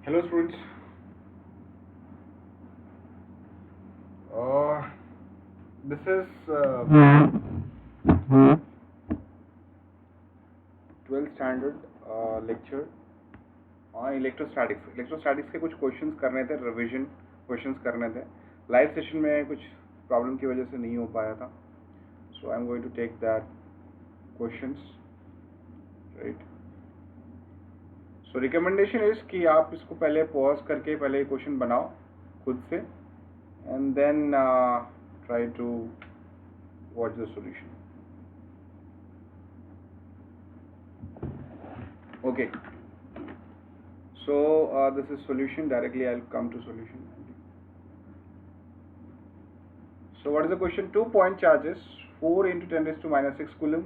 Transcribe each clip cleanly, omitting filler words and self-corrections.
Hello students. Uh, this is 12th standard lecture on electrostatics. Electrostatics के कुछ questions करने थे, रिवीजन क्वेश्चंस करने थे. लाइव सेशन में कुछ प्रॉब्लम की वजह से नहीं हो पाया था. So I am going to take that questions, right. So recommendation is कि आप इसको पहले पॉज करके पहले क्वेश्चन बनाओ खुद से, and then try to watch the solution. Okay, so this is solution. Directly I'll come to solution. So what is the question? 2-point charges 4 into 10 raised to minus 6 coulomb,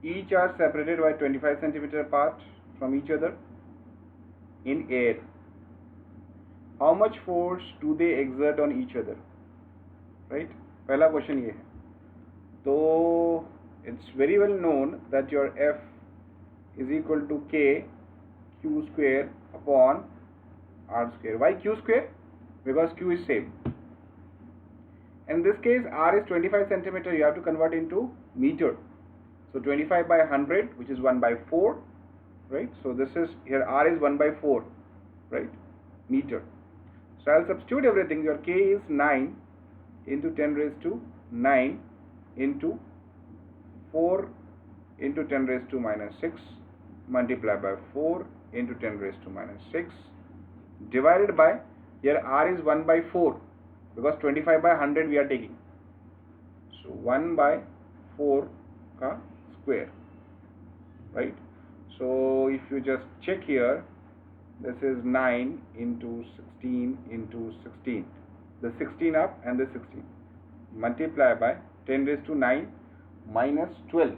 each are separated by 25 centimeter apart from each other in air. How much force do they exert on each other? Right, पहला question ये है. तो it's very well known that your F is equal to K Q square upon R square. Why Q square? Because Q is same. In this case, R is 25 centimeter. You have to convert into meter. So 25 by 100, which is 1 by 4, right? So this is here R is 1 by 4, right? Meter. So I'll substitute everything. Your K is 9 into 10 raised to 9 into 4 into 10 raised to minus 6 multiplied by 4 into 10 raised to minus 6 divided by, here R is 1 by 4 because 25 by 100 we are taking. So 1 by 4 ka square, right? So if you just check here, this is 9 into 16 into 16. The 16 up and the 16 multiply by 10 raised to 9 minus 12,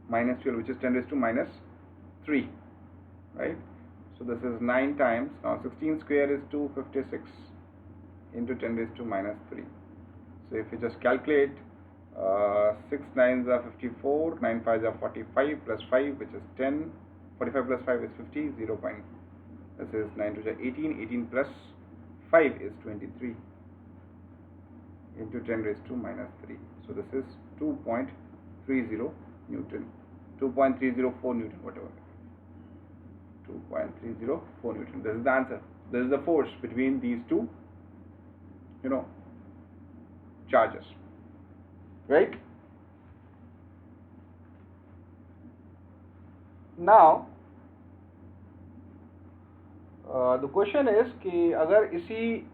which is 10 raised to minus 3, right? So this is 9 times, now 16 square is 256 into 10 raised to minus 3. So if you just calculate, 6 9s are 54, 9 5s are 45 plus 5, which is 10, 45 plus 5 is 50, 0. This is 9 to 18, 18 plus 5 is 23 into 10 raised to minus 3. So this is 2.30 Newton, 2.304 Newton, whatever. 2.304 Newton. This is the answer. This is the force between these two, charges, right? Now, the question is कि अगर इसी,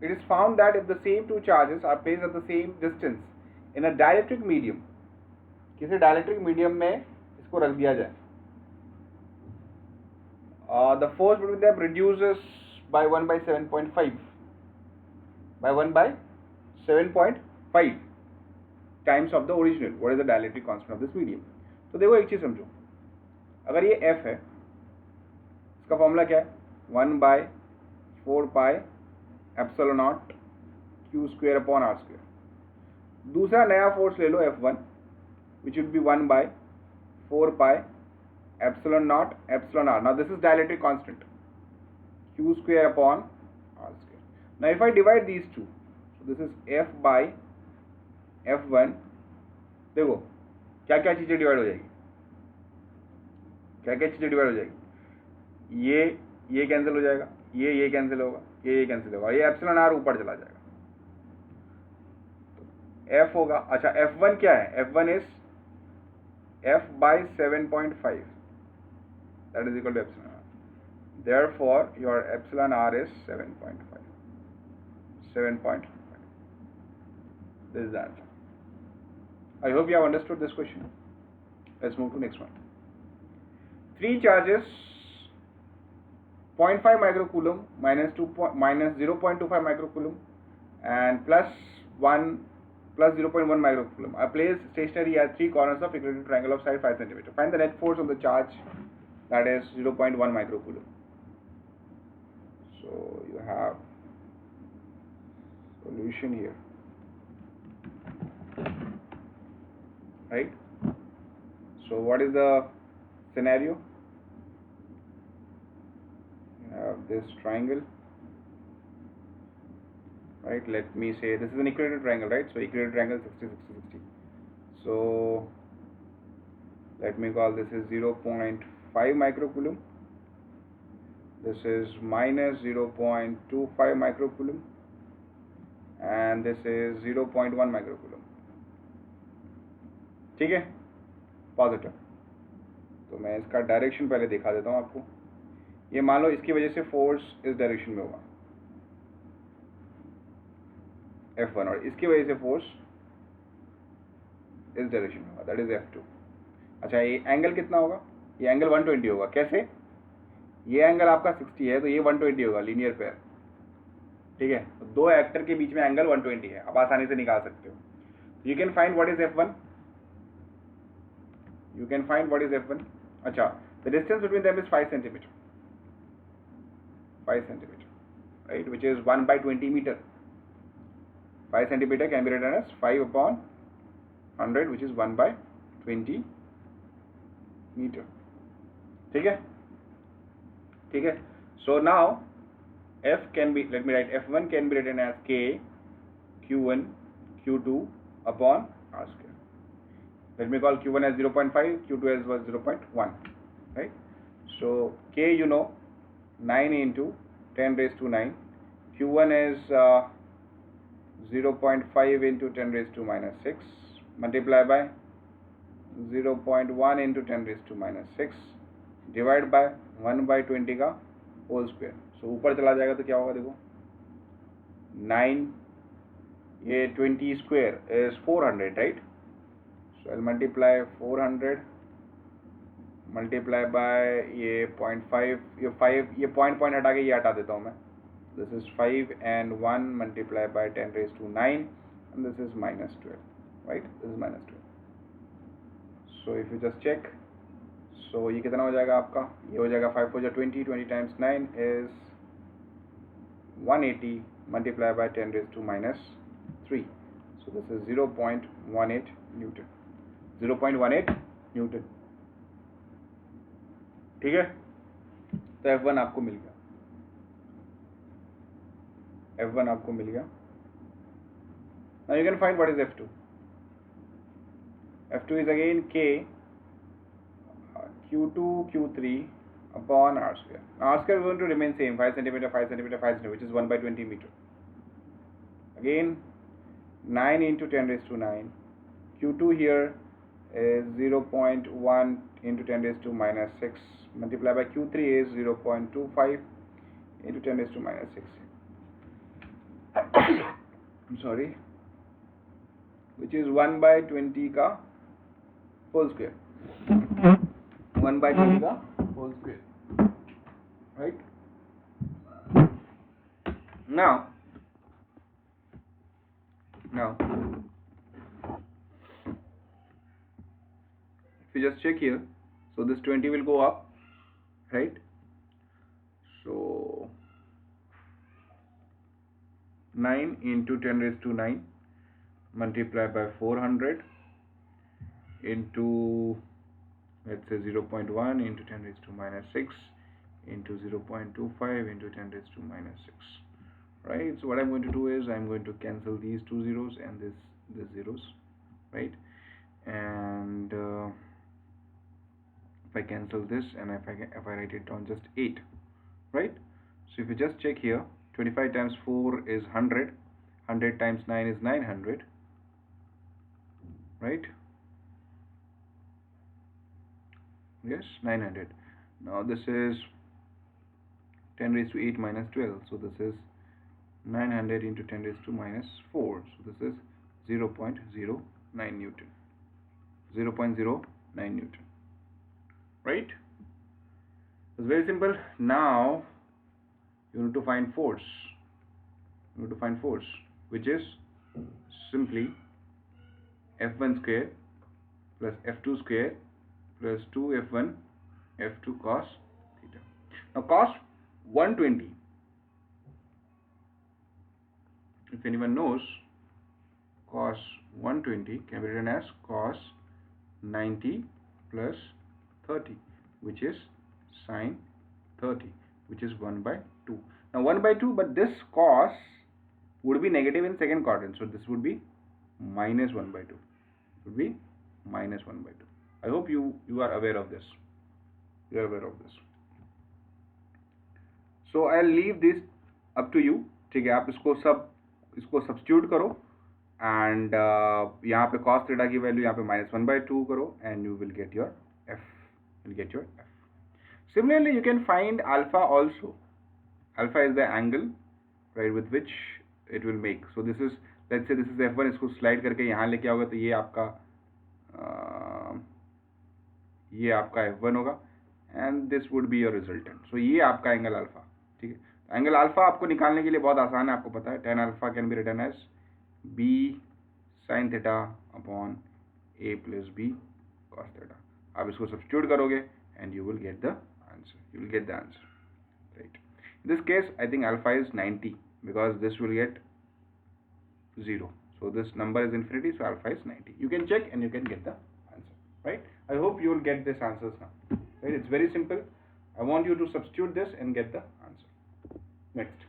it is found that if the same two charges are placed at the same distance in a dielectric medium, किसी dielectric medium में इसको रख दिया जाए, the force between them reduces by 1 by 7.5, by 1 by 7.5 times of the original. What is the dielectric constant of this medium? तो देखो एक चीज समझो, अगर ये F है, इसका फॉर्मूला क्या है? 1 by 4 pi epsilon naught Q square upon R square. दूसरा नया फोर्स ले लो F1, which would be 1 by 4 pi epsilon naught epsilon R. Now this is dielectric constant, Q square upon R square. Now if I divide these two, so this is F by F1. देखो क्या क्या चीजें divide हो जाएगी, क्या क्या चीजें divide हो जाएगी. ये कैंसिल हो जाएगा, ये कैंसिल होगा, ये कैंसिल होगा, ये एप्सिलॉन आर ऊपर चला जाएगा. तो F होगा, अच्छा F1 क्या है? F1 is F by 7.5, that is equal to epsilon r. Therefore your epsilon r is 7.5. This is the answer. I hope you have understood this question. Let's move to next one. 3 charges 0.5 microcoulomb minus 0.25 microcoulomb and plus 0.1 microcoulomb are placed stationary at 3 corners of equilateral triangle of side 5 cm. Find the net force on the charge, that is 0.1 microcoulomb. So you have solution here, right? So what is the scenario? this triangle, right? Let me say this is an equilateral triangle, right? So equilateral triangle 60 60 60. So let me call this is 0.5 microcoulomb, this is minus 0.25 microcoulomb, and this is 0.1 microcoulomb. ठीक है, positive. तो मैं इसका direction पहले दिखा देता हूँ आपको. ये मान लो इसकी वजह से फोर्स इस डायरेक्शन में होगा F1, और इसकी वजह से फोर्स इस डायरेक्शन में होगा, दैट इज F2. अच्छा, ये एंगल कितना होगा? ये एंगल 120 होगा. कैसे? ये एंगल आपका 60 है तो ये 120 होगा, लीनियर पेयर. ठीक है, तो दो एक्टर के बीच में एंगल 120 है, आप आसानी से निकाल सकते हो. You can find what is F1. You can find what is F1. अच्छा, the distance between them is 5 centimeter. 5 centimeter, right? Which is 1 by 20 meter. 5 centimeter can be written as 5 upon 100, which is 1 by 20 meter. ठीक है? ठीक है. So now F can be, let me write F1 can be written as K Q1 Q2 upon R square. Let me call Q1 as 0.5, Q2 as 0.1, right? So K, you know, 9 into 10 raised to 9. Q1 is 0.5 into 10 raised to minus 6, multiply by 0.1 into 10 raised to minus 6, divide by 1 by 20 का whole square. So ऊपर चला जाएगा तो क्या होगा? देखो, 9, ये 20 square is 400, right? So I'll multiply 400 multiply by ये 0.5, ये 5, ये point हटा के ये हटा देता हूँ मैं. This is 5 and 1 multiply by 10 raised to 9, and this is minus 12, right? This is minus 12. So if you just check, so ये कितना हो जाएगा आपका? ये हो जाएगा 5 4 20, 20 times 9 is 180 multiply by 10 raised to minus 3. So this is 0.18 Newton. 0.18 Newton. ठीक है, तो F1 आपको मिल गया. F1 आपको मिल गया. Now you can find what is F2. F2 is again K Q2 Q3 upon R square. Now R square is going to remain same, 5 centimeter 5 centimeter 5 centimeter, which is 1 by 20 meter. Again 9 into 10 raised to 9. Q2 here is 0.1 into 10 raised to minus 6, multiply by Q3 is 0.25 into 10 raised to minus 6. I'm sorry, which is 1 by 20 का whole square. 1 by 20 का whole square, right? Now if you just check here, so this 20 will go up, right? So 9 into 10 raised to 9 multiplied by 400 into, let's say, 0.1 into 10 raised to minus 6 into 0.25 into 10 raised to minus 6, right? So what I'm going to do is I'm going to cancel these two zeros and this zeros, right? And if I cancel this and if I write it down, just 8, right? So if you just check here, 25 times 4 is 100, 100 times 9 is 900, right? Yes, 900. Now this is 10 raised to 8 minus 12, so this is 900 into 10 raised to minus 4, so this is 0.09 Newton. 0.09 Newton, right? It's very simple. Now you need to find force. You need to find force, which is simply F1 square plus F2 square plus 2F1 F2 cos theta. Now cos 120, if anyone knows, cos 120 can be written as cos 90 plus 30, which is sin 30. which is 1 by 2. Now 1 by 2, but this cos would be negative in second quadrant, so this would be minus 1 by 2. It would be minus 1 by 2. I hope you are aware of this. You are aware of this. So I'll leave this up to you. ठीक है, आप इसको substitute करो and यहाँ पे cos theta की value यहाँ पे minus 1 by 2 करो and you will get your f. Similarly, you can find alpha also. Alpha is the angle, right, with which it will make. So this is, let's say this is f1. इसको slide करके यहाँ लेके आओगे तो ये आपका f1 होगा and this would be your resultant. So ये आपका एंगल अल्फा. ठीक है, एंगल अल्फा आपको निकालने के लिए बहुत आसान है, आपको पता है. tan alpha can be written as b sin theta upon a plus b cos theta. आप इसको सब्स्टिट्यूट करोगे and you will get the answer. Right. In this case, I think alpha is 90 because this will get 0. So this number is infinity, so alpha is 90. You can check and you can get the answer. Right. I hope you will get these answers now. Right. It's very simple. I want you to substitute this and get the answer. Next.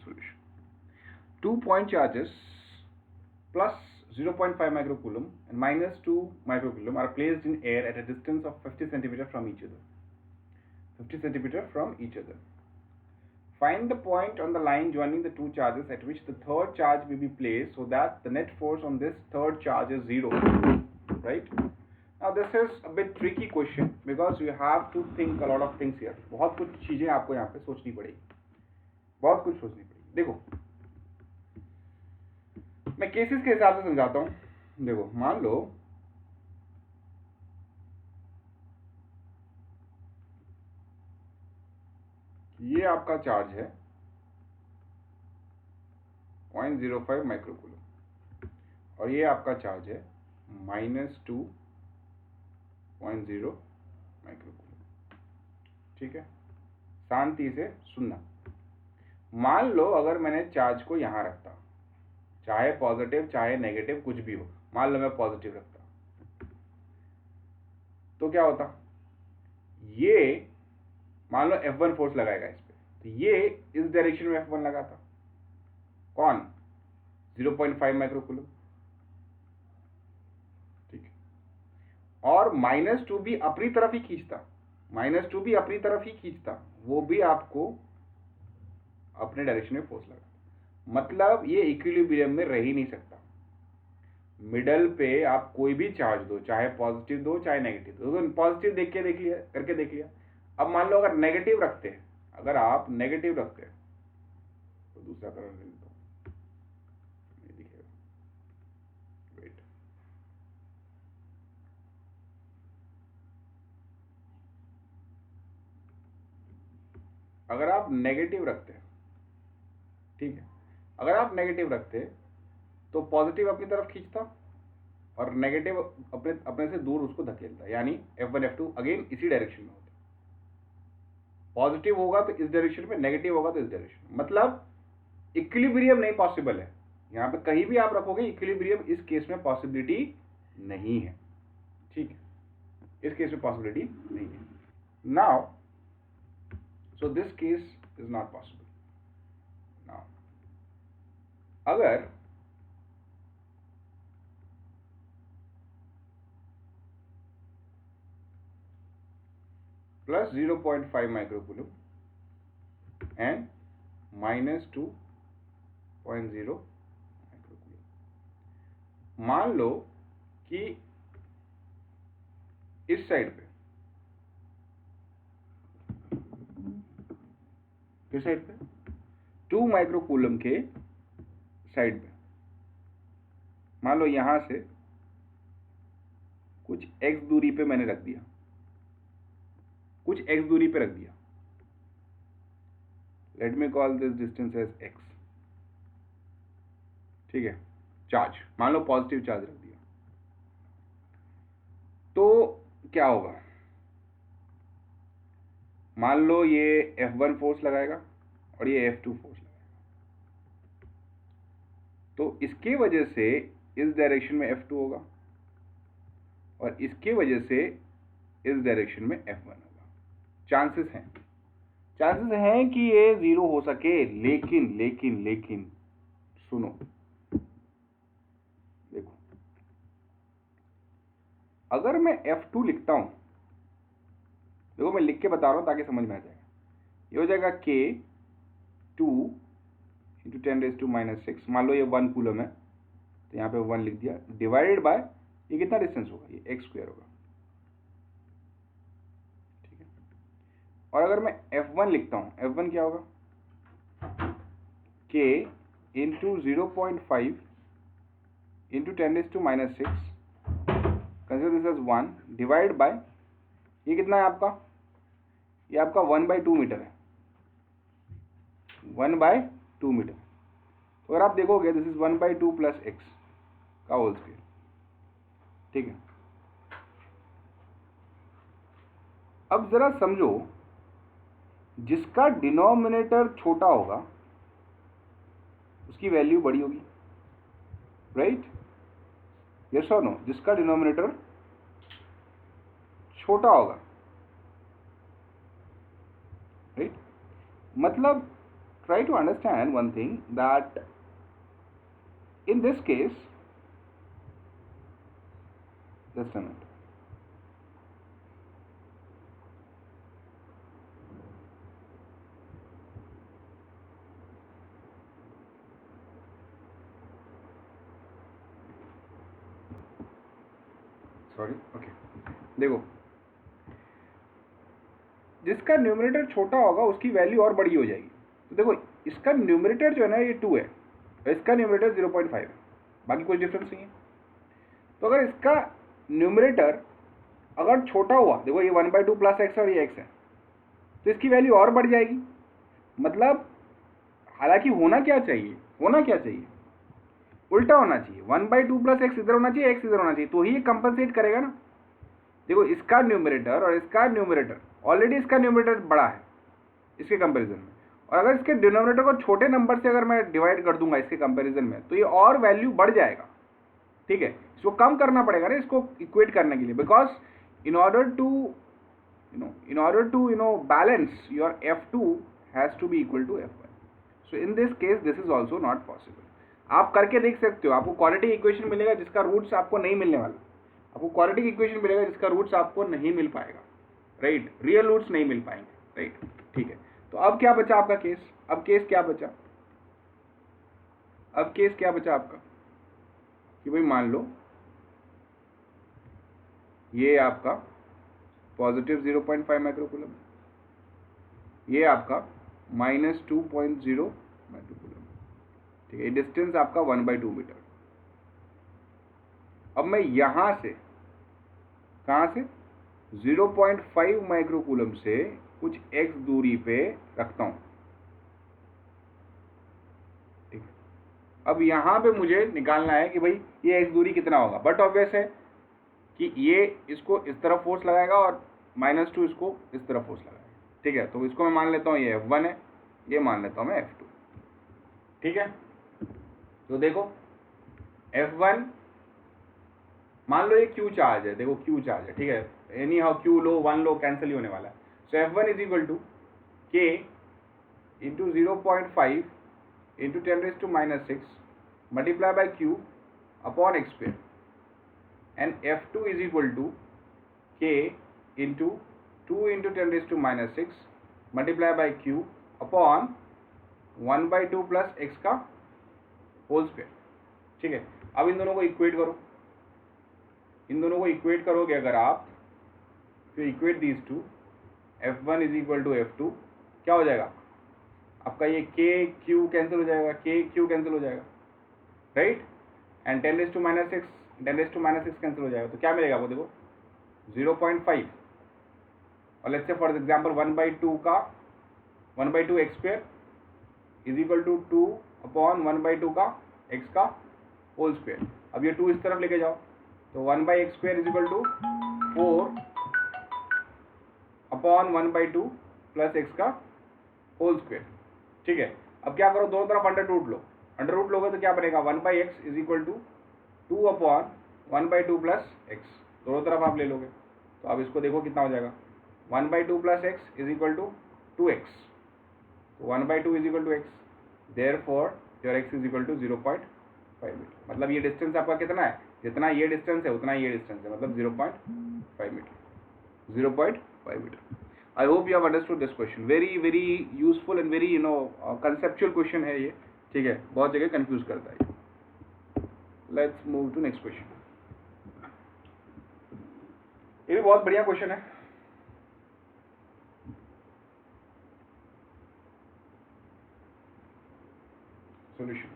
Solution. 2-point charges plus 0.5 microcoulomb and minus 2 microcoulomb are placed in air at a distance of 50 centimeter from each other. Find the point on the line joining the two charges at which the third charge will be placed so that the net force on this third charge is 0. Right? Now this is a bit tricky question because you have to think a lot of things here. बहुत कुछ चीजें आपको यहाँ पे सोचनी पड़ेगी. देखो, मैं केसेस के हिसाब से समझाता हूँ. देखो, मान लो ये आपका चार्ज है 0.05 माइक्रोकूलम और ये आपका चार्ज है -2.0 माइक्रोकूलम. ठीक है, शांति से सुनना. मान लो अगर मैंने चार्ज को यहां रखता, चाहे पॉजिटिव चाहे नेगेटिव कुछ भी हो, मान लो मैं पॉजिटिव रखता, तो क्या होता? ये मान लो F1 फोर्स लगाएगा इस पे, तो ये इस डायरेक्शन में F1 लगाता. कौन? 0.5 माइक्रोकूलम. ठीक है, और -2 भी अपनी तरफ ही खींचता, वो भी आपको अपने डायरेक्शन में फोर्स लगाता. मतलब ये इक्विलिब्रियम में रह ही नहीं सकता. मिडल पे आप कोई भी चार्ज दो, चाहे पॉजिटिव दो चाहे नेगेटिव दो. तो पॉजिटिव करके देख लिया. अब मान लो अगर नेगेटिव रखते हैं, तो दूसरा कलर ले लेता हूं, नहीं दिखेगा. वेट, अगर आप नेगेटिव रखते हैं, ठीक है, अगर आप नेगेटिव रखते तो पॉजिटिव अपनी तरफ खींचता और नेगेटिव अपने से दूर उसको धकेलता, यानी F1 F2 अगेन इसी डायरेक्शन में होता. पॉजिटिव होगा तो इस डायरेक्शन में, नेगेटिव होगा तो इस डायरेक्शन में. मतलब इक्विलिब्रियम नहीं पॉसिबल है. यहाँ पे कहीं भी आप रखोगे इक्विलिब्रियम इस केस में पॉसिबिलिटी नहीं है. ठीक है, इस केस में पॉसिबिलिटी नहीं है. Now so this case is not possible. Now अगर plus 0.5 microcoulomb and -2.0 microcoulomb. मान लो कि इस साइड पे, किस साइड पे? 2 माइक्रोकूलम के साइड पे, मान लो यहां से कुछ x दूरी पे मैंने रख दिया, let me call this distance as x. ठीक है, चार्ज, मान लो पॉजिटिव चार्ज रख दिया, तो क्या होगा? मान लो ये F1 फोर्स लगाएगा और ये F2 फोर्स लगाएगा। तो इसके वजह से इस डायरेक्शन में F2 होगा और इसके वजह से इस डायरेक्शन में F1 होगा। चांसेस हैं कि ये 0 हो सके, लेकिन सुनो, देखो, अगर मैं F2 लिखता हूं, देखो मैं लिख के बता रहा हूं ताकि समझ में आ जाएगा। ये हो जाएगा K 2 इंटू 10⁻⁻6, मान लो ये 1 कूलम है तो यहाँ पे 1 लिख दिया, डिवाइडेड बाय ये कितना डिस्टेंस होगा, ये x² होगा, ठीक है। और अगर मैं F1 लिखता हूँ, F1 क्या होगा, K into 0.5 into 10⁻⁻6, consider this as 1 divide by, ये कितना है आपका, ये आपका 1/2 मीटर है, 1/2 मीटर। तो अगर आप देखोगे दिस इज 1/2 प्लस x का होल स्क्वायर, ठीक है। अब जरा समझो, जिसका डिनोमिनेटर छोटा होगा उसकी वैल्यू बड़ी होगी, राइट, यस और नो। जिसका डिनोमिनेटर छोटा होगा, राइट, मतलब try to understand one thing, that in this case, just a minute, sorry, okay, देखो, जिसका न्यूमरेटर छोटा होगा उसकी वैल्यू और बड़ी हो जाएगी। तो देखो, इसका न्यूमरेटर जो है ना, ये 2 है और इसका न्यूमरेटर 0.5 है, बाकी कोई डिफरेंस नहीं है। तो अगर इसका न्यूमरेटर अगर छोटा हुआ, देखो ये 1/2 प्लस x और ये x है, तो इसकी वैल्यू और बढ़ जाएगी। मतलब हालांकि होना क्या चाहिए, उल्टा होना चाहिए, 1/2 प्लस x इधर होना चाहिए, x इधर होना चाहिए, तो ही ये कंपनसेट करेगा ना। देखो, इसका न्यूमरेटर और इसका न्यूमरेटर, ऑलरेडी इसका न्यूमरेटर बड़ा है इसके कंपैरिजन में, और अगर इसके डिनोमिनेटर को छोटे नंबर से अगर मैं डिवाइड कर दूंगा इसके कंपैरिजन में, तो ये और वैल्यू बढ़ जाएगा, ठीक है। इसको कम करना पड़ेगा ना इसको इक्वेट करने के लिए, because in order to balance, your F2 has to be equal to F1. So in this case this is also not possible. आप करके देख सकते हो, आपको क्वाड्रेटिक इक्वेशन मिलेगा जिसका रूट्स आपको नहीं मिलने वाला, आपको क्वाड्रेटिक इक्वेशन मिलेगा जिसका रूट्स आपको नहीं मिल पाएगा, राइट, रियल रूट्स नहीं मिल पाएंगे, राइट, ठीक है। तो अब क्या बचा आपका केस, अब केस क्या बचा आपका, कि भाई मान लो ये आपका पॉजिटिव 0.5 माइक्रोकूलम, ये आपका -2.0 माइक्रोकूलम, ठीक है। डिस्टेंस आपका 1/2 मीटर। अब मैं यहां से, कहां से, 0.5 माइक्रोकूलम से कुछ x दूरी पे रखता हूं, ठीक है। अब यहां पे मुझे निकालना है कि भाई ये x दूरी कितना होगा, बट ऑब्वियस है कि ये इसको इस तरफ फोर्स लगाएगा और -2 इसको इस तरफ फोर्स लगाएगा, ठीक है। तो इसको मैं मान लेता हूँ ये F1 है, ये मान लेता हूँ मैं F2, ठीक है। तो देखो, F1 मान लो ये Q चार्ज है, देखो Q चार्ज है, ठीक है। एनी हाउ Q लो 1 लो कैंसिल ही होने वाला है। So F1 is equal to K into 0.5 into 10⁻⁻6 multiply by Q upon x², and F2 is equal to K into 2 into 10⁻⁻6 multiply by Q upon 1/2 plus x का whole square, ठीक है। अब इन दोनों को इक्वेट करोगे अगर आप, तो equate these two, F1 is equal to F2, क्या हो जाएगा आपका, ये K Q कैंसिल हो जाएगा, राइट, एंड 10⁻⁻6 कैंसिल हो जाएगा, तो क्या मिलेगा आपको, देखो 0.5 और लेट्स से फॉर एग्जांपल 1/2 का 1/2 x² is equal to 2 upon 1/2 का x का होल स्क्वायर। अब ये 2 इस तरफ लेके जाओ, तो 1/x² is equal to 4 upon 1/2 plus x का होल स्क्वायर, ठीक है, अब क्या करो, दोनों तरफ अंडर रूट लो, अंडर रूट लोगे तो क्या बनेगा, 1/x is equal to 2/1/2 plus x, दोनों तरफ आप ले लोगे तो अब इसको देखो कितना हो जाएगा, 1/2 plus x is equal to 2x, तो 1/2 is equal to x, therefore your x is equal to 0.5 metre. मतलब ये डिस्टेंस आपका कितना है, जितना ये डिस्टेंस है उतना ये डिस्टेंस है, मतलब 0.5 metre, 0.5 metre. I hope you have understood this question, very very useful and very conceptual question है ये, ठीक है, बहुत जगह कंफ्यूज करता है। Let's move to next question. ये भी बहुत बढ़िया क्वेश्चन है। Solution.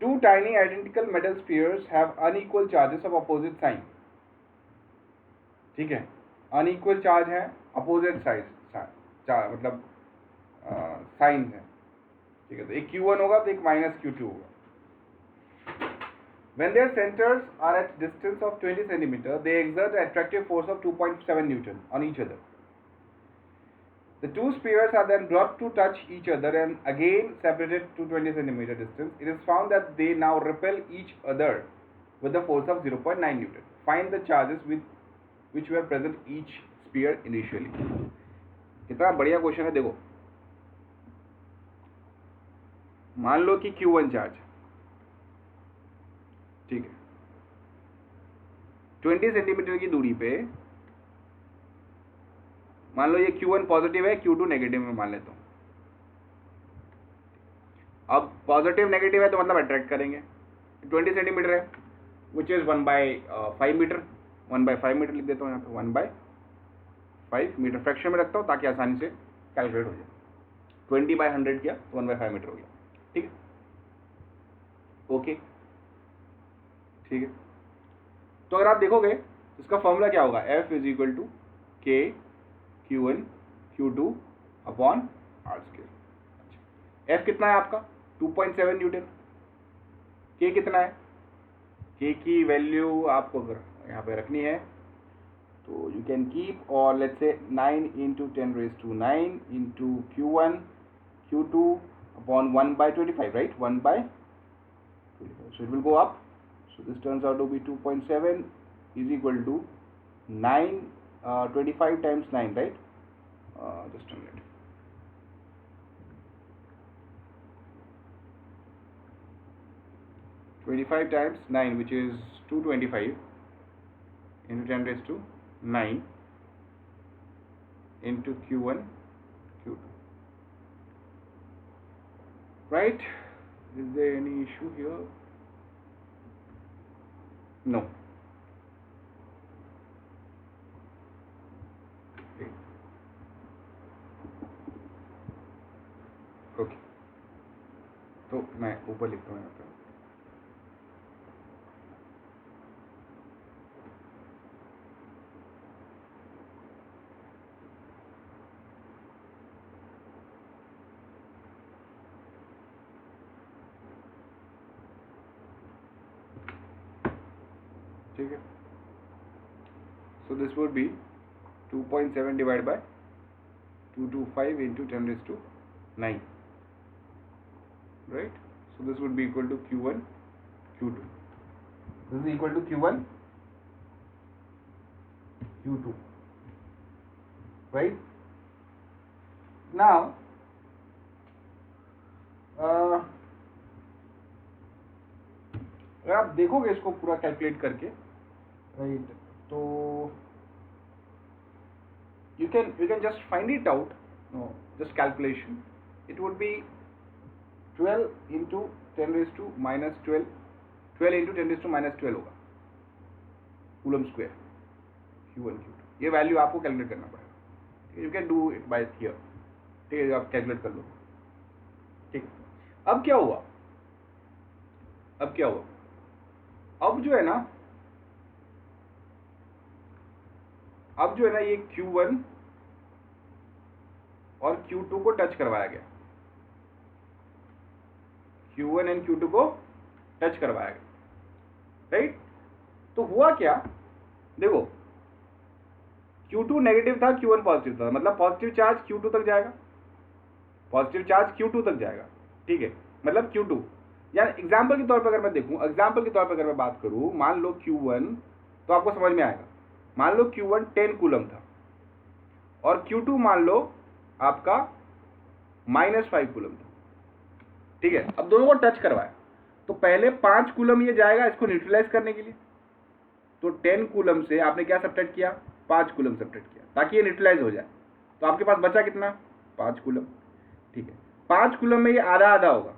Two tiny identical metal spheres have unequal charges of opposite sign. ठीक है, अनइक्वल चार्ज है, अपोजिट साइड मतलब साइन है, ठीक है, तो एक Q1 होगा तो एक -Q2 होगा। When their centers are at distance of 20 cm, they exert an attractive force of 2.7 Newton on each other. The two spheres are then brought to touch each other and again separated to 20 cm distance. It is found that they now repel each other with the force of 0.9 Newton. Find the charges which were present each sphere initially. कितना बढ़िया question है, देखो मान लो कि Q1 charge, ठीक है, 20 centimetre की दूरी पे, मान लो ये Q1 पॉजिटिव है, Q2 नेगेटिव में मान लेता हूँ। अब पॉजिटिव नेगेटिव है तो मतलब अट्रैक्ट करेंगे, 20 सेंटीमीटर है विच इज 1/5 मीटर, 1/5 मीटर लिख देता हूँ यहाँ पे, 1/5 मीटर फ्रैक्शन में रखता हूँ ताकि आसानी से कैलकुलेट हो जाए। 20/100 किया तो 1/5 मीटर हो गया, ठीक है, ओके, ठीक है। तो अगर आप देखोगे इसका फॉर्मूला क्या होगा, F is equal to K Q1 Q2 upon R square. F कितना है आपका 2.7 न्यूटन, K कितना है, K की वैल्यू आपको अगर यहाँ पे रखनी है तो यू कैन कीप, और let's say 9 × 10⁻⁹ into Q1 Q2 upon 1/25, right, 1/25, so it will go up, so this turns out to be 2.7 is equal to 9 25 times 9, right, just a minute, (25 times 9 which is 225 into 10⁹ into Q1 Q2, right? Is there any issue here? No. Okay, तो मैं ऊपर लिखता हूँ यहाँ पे, ठीक है, so this would be 2.7 divided by 225 into 10⁹, right? So this would be equal to Q1 Q2. This is equal to Q1 Q2, right? Now अगर आप देखोगे इसको पूरा कैलकुलेट करके, राइट, तो you can just find it out, no, just calculation, it would be 12 into 10⁻⁻12, 12 into 10⁻⁻12 होगा coulomb square Q1 Q2, ये value आपको कैलकुलेट करना पड़ेगा, you can do it by here, ठीक है, आप कैलकुलेट कर लो, ठीक। अब क्या हुआ, अब जो है ना ये Q1 और Q2 को टच करवाया गया, Q1 एंड Q2 को टच करवाया गया, राइट। तो हुआ क्या, देखो Q2 नेगेटिव था, Q1 पॉजिटिव था, मतलब पॉजिटिव चार्ज Q2 तक जाएगा, पॉजिटिव चार्ज Q2 तक जाएगा, ठीक है, मतलब Q2। यानी एग्जाम्पल के तौर पर अगर मैं देखूं, एग्जाम्पल के तौर पर अगर मैं बात करूं, मान लो Q1, तो आपको समझ में आएगा, मान लो Q1 10 कूलम था और Q2 मान लो आपका -5 कूलम था, ठीक है। अब दोनों को टच करवाया तो पहले 5 कूलम ये जाएगा इसको न्यूट्रलाइज करने के लिए, तो 10 कूलम से आपने क्या सब्ट्रैक्ट किया, 5 कूलम सब्ट्रैक्ट किया ताकि ये न्यूट्रलाइज हो जाए। तो आपके पास बचा कितना, 5 कूलम, ठीक है। 5 कूलम में ये आधा आधा होगा,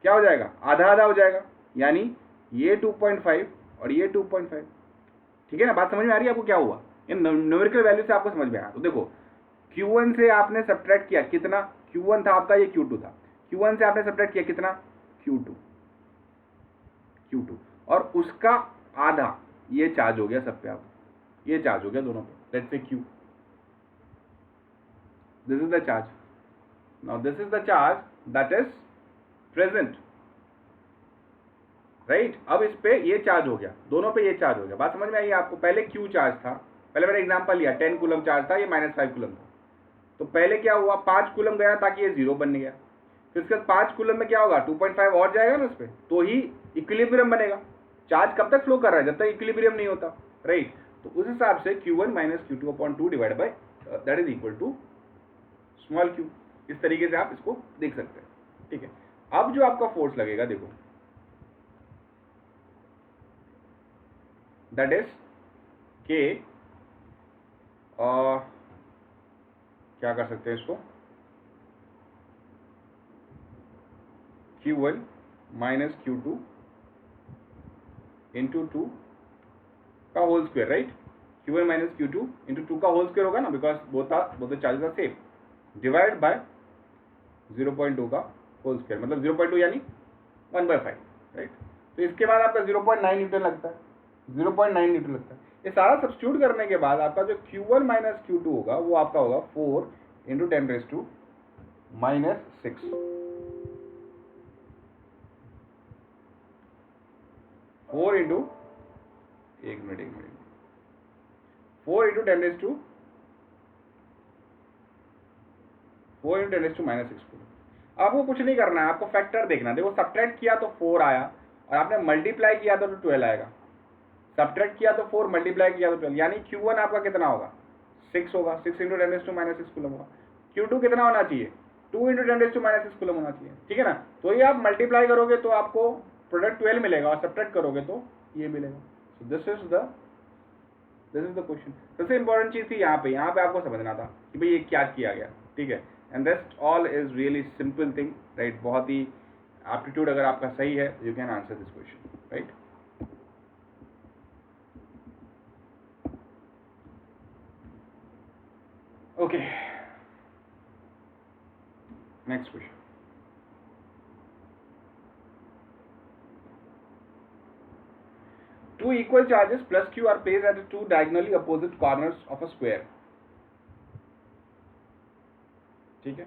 क्या हो जाएगा, आधा आधा हो जाएगा, यानी ये 2.5 और ये 2.5, ठीक है ना। बात समझ में आ रही है आपको क्या हुआ, इन न्यूमेरिकल वैल्यू से आपको समझ में आया। तो देखो Q1 से आपने सब्ट्रैक्ट किया कितना, Q1 था आपका, ये Q2 था, Q1 से आपने सब्ट्रैक्ट किया कितना, Q2, और उसका आधा ये चार्ज हो गया सब पे, आप ये चार्ज हो गया दोनों पे, let's say Q, this is the charge, now this is the charge that is present, right. अब इस पे ये चार्ज हो गया, दोनों पे ये चार्ज हो गया। बात समझ में आई आपको। पहले Q चार्ज था, पहले मैंने एग्जांपल लिया 10 कूलम चार्ज था, ये -5 कूलम था, तो पहले क्या हुआ, 5 कूलम गया ताकि ये 0 बन गया, फिर उसके बाद 5 कूलम में क्या होगा, 2.5 और जाएगा ना उस पर, तो ही इक्विलिब्रियम बनेगा। चार्ज कब तक फ्लो कर रहा है, जब तक इक्विलिब्रियम नहीं होता, राइट। तो उस हिसाब से Q1 - Q2/2 divide by that is equal to small q। इस तरीके से आप इसको देख सकते हैं, ठीक है। अब जो आपका फोर्स लगेगा, देखो दैट इज K, क्या कर सकते हैं इसको, Q1 - Q2 इंटू 2 का whole square, right. Q1 - Q2 into 2 का होल स्क्वायर होगा ना, because both the charges are same, divide by 0.2 का होल स्क्वायर, मतलब 0.2 यानी 1/5, राइट। तो इसके बाद आपका 0.9 न्यूटन लगता है, 0.9 न्यूटन लगता है। ये सारा सब्स्टिट्यूट करने के बाद आपका जो Q1 - Q2 होगा वो आपका होगा 4 × 10⁻⁻⁶ 4 इंटू 1 मिनट 4 × 10⁻⁻⁶ आपको कुछ नहीं करना है, आपको फैक्टर देखना है। देखो सब्ट्रैक्ट किया तो 4 आया, और आपने मल्टीप्लाई किया तो 12 आएगा। सब्ट्रैक्ट किया तो 4, मल्टीप्लाई किया तो 12, यानी Q1 आपका कितना होगा, 6 होगा, 6 × 10⁻⁻⁶ कूलम होगा। Q2 कितना होना चाहिए, 2 × 10⁻⁻⁶ कूलम होना चाहिए, ठीक है ना। तो ये आप मल्टीप्लाई करोगे तो आपको प्रोडक्ट 12 मिलेगा, और सब्ट्रैक्ट करोगे तो ये मिलेगा। So this is the question. सबसे इंपॉर्टेंट चीज थी यहाँ पे आपको समझना था कि भाई ये क्या किया गया, ठीक है। And rest all is really simple thing, right. बहुत ही एप्टीट्यूड अगर आपका सही है, you can answer this question, right. Okay, next question. Two equal charges plus Q are placed at the two diagonally opposite corners of a square. ठीक है।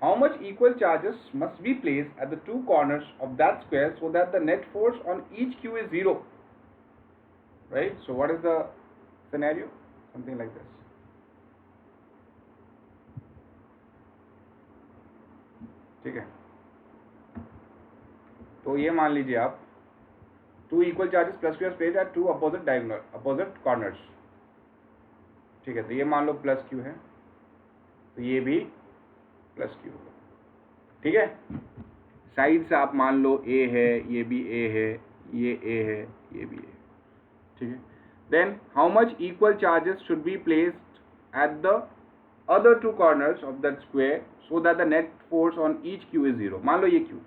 How much equal charges must be placed at the two corners of that square so that the net force on each Q is 0? Right. So what is the scenario? Something like this. ठीक है। तो ये मान लीजिए आप, two equal charges plus Q are placed at two opposite corners. ठीक है। तो ये मान लो प्लस Q है, तो ये भी प्लस Q होगा, ठीक है। साइड से आप मान लो A है, ये भी A है, ये A है, ये भी A है, ठीक है। Then how much equal charges should be placed at the other two corners of that square so that the net force on each Q is 0। मान लो ये Q,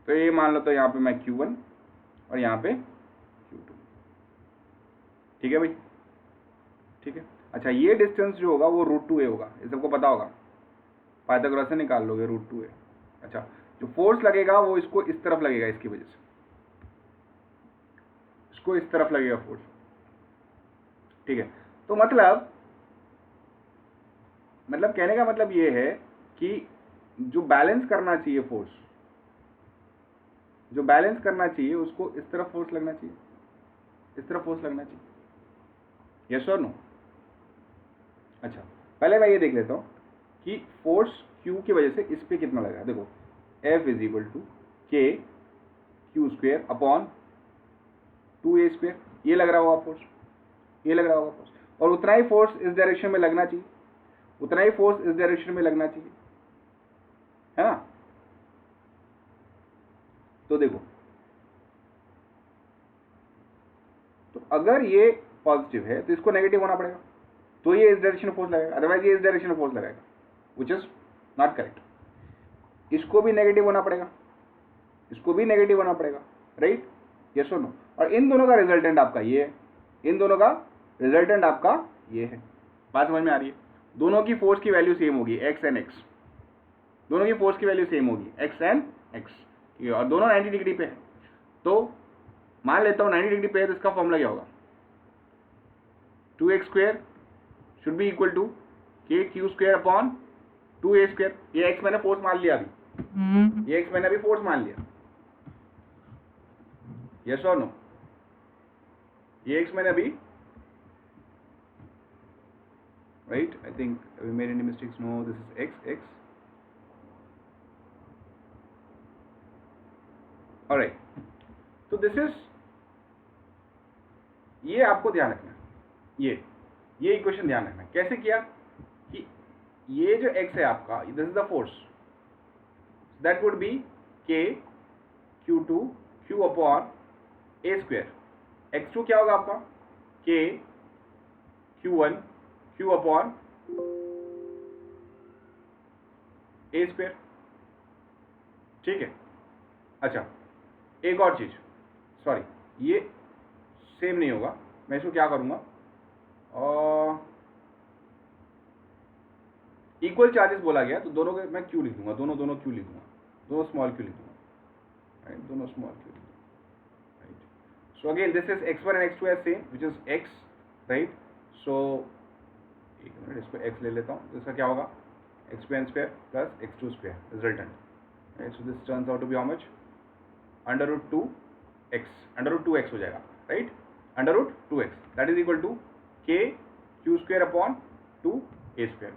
तो ये मान लो, तो यहाँ पे मैं Q1 और यहाँ पे Q2, ठीक है भाई, ठीक है। अच्छा, ये डिस्टेंस जो होगा वो √2a होगा, ये सबको पता होगा, पाइथागोरस से निकाल लोगे √2a। अच्छा, जो फोर्स लगेगा वो इसको इस तरफ लगेगा, इसकी वजह से इसको इस तरफ लगेगा फोर्स, ठीक है। तो मतलब कहने का मतलब ये है कि जो बैलेंस करना चाहिए फोर्स, जो बैलेंस करना चाहिए उसको इस तरफ फोर्स लगना चाहिए, इस तरफ फोर्स लगना चाहिए, यस और नो। अच्छा, पहले मैं ये देख लेता हूँ कि फोर्स Q की वजह से इस पे कितना लगेगा। देखो F is equal to K Q square upon 2a square, ये लग रहा होगा फोर्स, ये लग रहा होगा फोर्स, और उतना ही फोर्स इस डायरेक्शन में लगना चाहिए, उतना ही फोर्स इस डायरेक्शन में लगना चाहिए, है ना। तो देखो, तो अगर ये पॉजिटिव है तो इसको नेगेटिव होना पड़ेगा, तो ये इस डायरेक्शन में फोर्स लगेगा, अदरवाइज ये इस डायरेक्शन में फोर्स लगाएगा, विच इज नॉट करेक्ट। इसको भी नेगेटिव होना पड़ेगा, इसको भी नेगेटिव होना पड़ेगा, राइट, यस और नो। और इन दोनों का रिजल्टेंट आपका ये है, इन दोनों का रिजल्टेंट आपका ये है। बात समझ में आ रही है। दोनों की फोर्स की वैल्यू सेम होगी, एक्स एंड एक्स, दोनों की फोर्स की वैल्यू सेम होगी, एक्स एंड एक्स, ठीक है, और दोनों 90 डिग्री पे है। तो मान लेता हूँ 90 डिग्री पे है, तो इसका फॉर्मूला क्या होगा, 2x square should be equal to K Q square upon 2a square. ये x मैंने फोर्स मान लिया अभी, ये x मैंने अभी फोर्स मान लिया, यस और नो, ये x मैंने अभी, right, I think we made any mistakes, no, this is x, alright, तो this is, ये आपको ध्यान रखना, ये इक्वेशन ध्यान रखना। कैसे किया कि ये जो x है आपका, this is the force, that would be k q2 q upon a square, x2 क्या होगा आपका, k q1 q upon a square, ठीक है। अच्छा, एक और चीज, सॉरी, ये सेम नहीं होगा, मैं इसको क्या करूंगा, इक्वल चार्जेस बोला गया, तो दोनों के मैं क्यू लिख दूंगा, दोनों क्यू लिख दूंगा, दोनों स्मॉल क्यू लिख दूंगा, राइट, दोनों स्मॉल क्यू लिख दूंगा, right. So again this is x1 and x2 as same, which is x, right. So एक मिनट, इसको x ले लेता हूँ, तो इसका क्या होगा, x2 square plus x2 square resultant, right. So this turns out to be how much, √2x हो जाएगा, right, √2x, that is equal to k q square upon 2a square,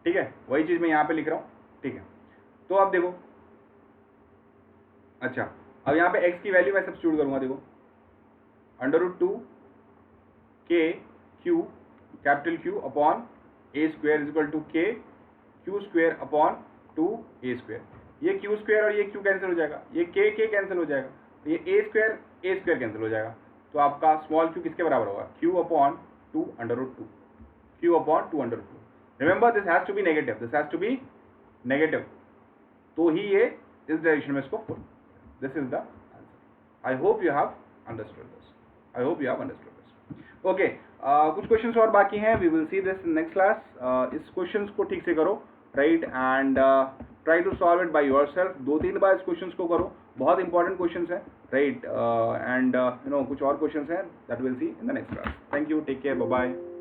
ठीक है। वही चीज मैं यहाँ पे लिख रहा हूँ, ठीक है। तो अब देखो, अच्छा, अब यहाँ पे x की वैल्यू मैं सब्स्टिट्यूट करूंगा, देखो √2 k q capital Q upon a square is equal to k q square upon 2a square. ये q स्क्वायर और ये q कैंसिल हो जाएगा, ये k कैंसिल हो जाएगा, तो ये a स्क्वायर कैंसिल हो जाएगा, तो आपका स्मॉल q किसके बराबर होगा, q upon 2 √2, q upon 2 √2। Remember this has to be negative, this has to be negative, तो ही ये इस डायरेक्शन में इसको pull, this is the answer. I hope you have understood this, I hope you have understood this, okay. कुछ questions और बाकी हैं, we will see this next class. इस क्वेश्चंस को ठीक से करो, right, and try to solve it by yourself. 2-3 बार इस क्वेश्चंस को करो, बहुत इंपॉर्टेंट क्वेश्चंस हैं, राइट, एंड यू नो कुछ और क्वेश्चंस हैं that will see in the next class. Thank you, take care, bye bye.